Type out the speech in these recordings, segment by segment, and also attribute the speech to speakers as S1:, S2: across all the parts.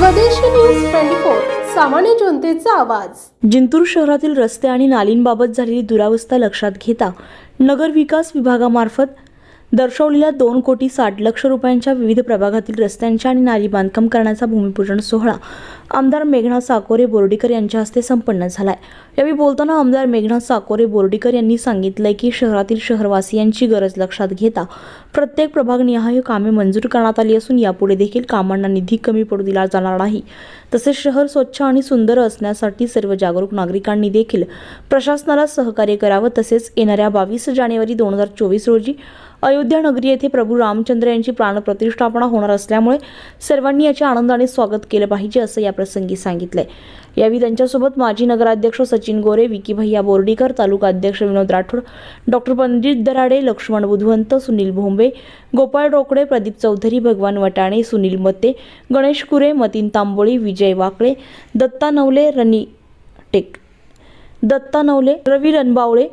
S1: स्वदेशी न्यूज 24 सामान्य जनतेचा आवाज।
S2: जिंतूर शहरातील रस्ते आणि नालींबाबत झालेली दुरावस्था लक्षात घेता नगर विकास विभागामार्फत दर्शवलेल्या 2,60,00,000 रुपयांच्या विविध प्रभागातील रस्त्यांच्या आणि नाली बांधकाम करण्याचा भूमिपूजन सोहळा आमदार मेघना साकोरे बोर्डीकर यांच्या हस्ते संपन्न झालाय। यावेळी बोलताना आमदार मेघना साकोरे बोर्डीकर यांनी सांगितले की शहरातील शहरवासियांची गरज लक्षात घेता प्रत्येक प्रभागनिहाय कामे मंजूर करण्यात आली असून यापुढे देखील कामांना निधी कमी पडू दिला जाणार नाही। तसेच शहर स्वच्छ आणि सुंदर असण्यासाठी सर्व जागरूक नागरिकांनी देखील प्रशासनाला सहकार्य करावे। तसेच येणाऱ्या 22 जानेवारी 2024 रोजी अयोध्या नगरी येथे प्रभू रामचंद्र यांची प्राणप्रतिष्ठापना होणार असल्यामुळे सर्वांनी याचे आनंदाने स्वागत केले पाहिजे असं या प्रसंगी सांगितले। यावेळी त्यांच्यासोबत माजी नगराध्यक्ष सचिन गोरे, विकी भैया बोर्डीकर, तालुका अध्यक्ष विनोद राठोड, डॉक्टर पंडित दराडे, लक्ष्मण बुधवंत, सुनील भोंबे, गोपाळ रोकडे, प्रदीप चौधरी, भगवान वटाणे, सुनील मत्ते, गणेश कुरे, मतीन तांबोळी, विजय वाकळे, दत्ता नवले, रवी रणबावळे,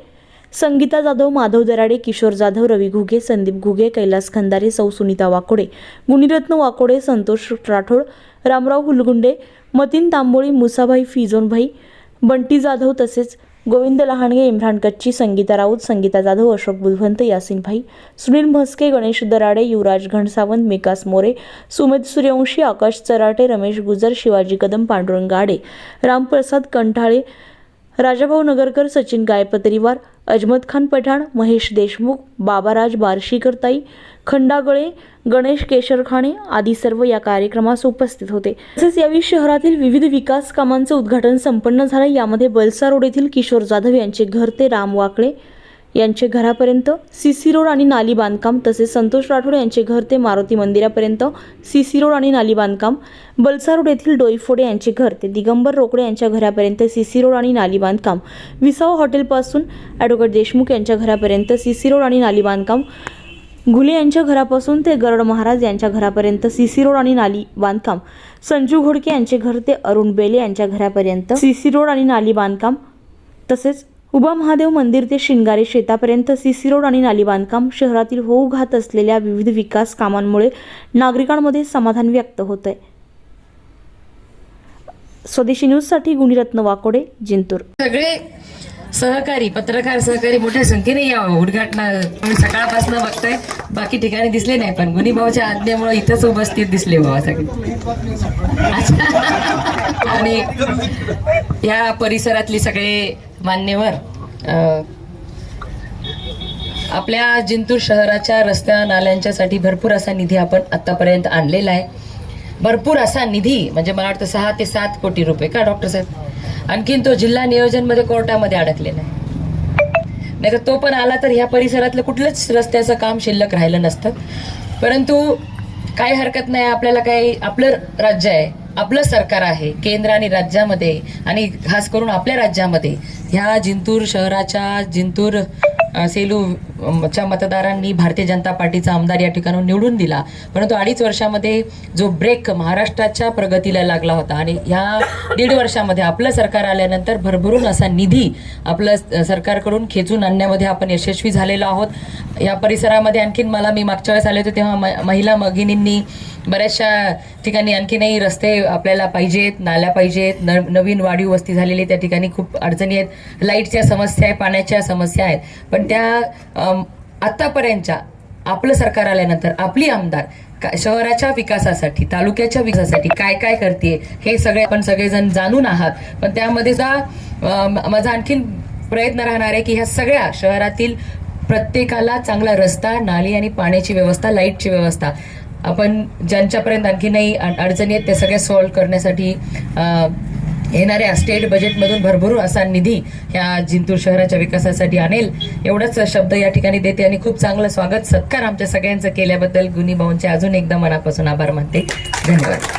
S2: संगीता जाधव, माधव दराडे, किशोर जाधव, रवी घुगे, संदीप घुगे, कैलास खंदारे, सौ सुनीता वाकोडे, गुणीरत्न वाकोडे, संतोष राठोड, रामराव हुलगुंडे, मतीन तांबोळी, मुसाभाई फिजोनभाई, बंटी जाधव तसेच गोविंद लहाणगे, इम्रान कच्ची, संगीता राऊत, संगीता जाधव, अशोक बुधवंत, यासिन भाई, सुनील म्हस्के, गणेश दराडे, युवराज घनसावंत, मिकास मोरे, सुमित सूर्यवंशी, आकाश चराटे, रमेश गुजर, शिवाजी कदम, पांडुरंग गाडे, रामप्रसाद कंठाळे, राजाभाऊ नगरकर, सचिन गायपत्रीवार, अजमत खान पठाण, महेश देशमुख, बाबाराज बार्शीकरताई, खंडागळे, गणेश केशरखाणे आदी सर्व या कार्यक्रमास उपस्थित होते। तसेच यावेळी शहरातील विविध विकास कामांचे उद्घाटन संपन्न झाले। यामध्ये बलसा रोड येथील किशोर जाधव यांचे घर ते राम वाकळे यांचे घरापर्यंत सीसी रोड आणि नाली बांधकाम, तसेच संतोष राठोड यांचे घर ते मारुती मंदिरापर्यंत सीसी रोड आणि नाली बांधकाम, बलसा रोड येथील डोईफोडे यांचे घर ते दिगंबर रोकडे यांच्या घरापर्यंत सीसी रोड आणि नाली बांधकाम, विसाव हॉटेलपासून ॲडव्होकेट देशमुख यांच्या घरापर्यंत सीसी रोड आणि नाली बांधकाम, घुले यांच्या घरापासून ते गरड महाराज यांच्या घरापर्यंत सीसी रोड आणि नाली बांधकाम, संजू घोडके यांचे घर ते अरुण बेले यांच्या घरापर्यंत सीसी रोड आणि नाली बांधकाम, तसेच उभा महादेव मंदिर ते शिंगारे शेतापर्यंत सीसी रोड आणि नाली बांधकाम। शहरातील होऊ घात असलेल्या विविध विकास कामांमुळे नागरिकांमध्ये समाधान व्यक्त होत आहे। स्वदेशी न्यूजसाठी गुणीरत्न वाकोडे, जिंतूर।
S3: सगळे सहकारी, पत्रकार सहकारी मोठ्या संख्येने या उद्घाटना सकाळपासून बघताय, बाकी ठिकाणी दिसले नाही, पण गुणी भाऊच्या आज्ञेमुळे इथंच उपस्थित दिसले बाबा सगळे। आणि या परिसरातले सगळे मान्यवर आपल्या जिंतूर शहराच्या रस्त्या नाल्यांच्यासाठी भरपूर असा निधी आपण आतापर्यंत आणलेला आहे। भरपूर असा निधी म्हणजे मला वाटतं 6 ते 7 कोटी रुपये का डॉक्टर साहेब? आणखीन तो जिल्हा नियोजनमध्ये कोर्टामध्ये अडकलेला आहे, नाही तर तो पण आला तर ह्या परिसरातलं कुठलंच रस्त्याचं काम शिल्लक राहिलं नसतं। परंतु काही हरकत नाही, आपल्याला काही आपलं राज्य आहे, आपलं सरकार आहे केंद्र आणि राज्यामध्ये, आणि खास करून आपल्या राज्यामध्ये ह्या जिंतूर शहराच्या जिंतूर सेलूच्या मतदारांनी भारतीय जनता पार्टीचा आमदार या ठिकाणी निवडून दिला। परंतु 2.5 वर्षामध्ये जो ब्रेक महाराष्ट्राच्या प्रगतीला लागला होता आणि ह्या 1.5 वर्षामध्ये आपलं सरकार आल्यानंतर भरभरून असा निधी आपलं सरकारकडून खेचून आणण्यामध्ये आपण यशस्वी झालेलो आहोत। या परिसरामध्ये आणखीन मी मागच्या वेळेस आले होते तेव्हा महिला भगिनींनी बऱ्याचशा ठिकाणी आणखीनही रस्ते आपल्याला पाहिजेत, नाल्या पाहिजेत, नवीन वाढीव वस्ती झालेली त्या ठिकाणी खूप अडचणी आहेत, लाईटच्या समस्या आहे, पाण्याच्या समस्या आहेत। पण त्या आतापर्यंतच्या आपलं सरकार आल्यानंतर आपली आमदार शहराच्या विकासासाठी, तालुक्याच्या विकासासाठी काय काय करते हे सगळे आपण सगळेजण जाणून आहात। पण त्यामध्ये माझा आणखीन प्रयत्न राहणार आहे की ह्या सगळ्या शहरातील प्रत्येकाला चांगला रस्ता, नाली आणि पाण्याची व्यवस्था, लाईटची व्यवस्था आपण ज्यांच्यापर्यंत आणखीनही अडचणी आहेत ते सगळे सॉल्व्ह करण्यासाठी येणाऱ्या स्टेट बजेटमधून भरभरून असा निधी ह्या जिंतूर शहराच्या विकासासाठी आणेल, एवढंच शब्द या ठिकाणी देते आणि खूप चांगलं स्वागत सत्कार आमच्या सगळ्यांचं केल्याबद्दल गुणी भाऊंचे अजून एकदा मनापासून आभार मानते। धन्यवाद।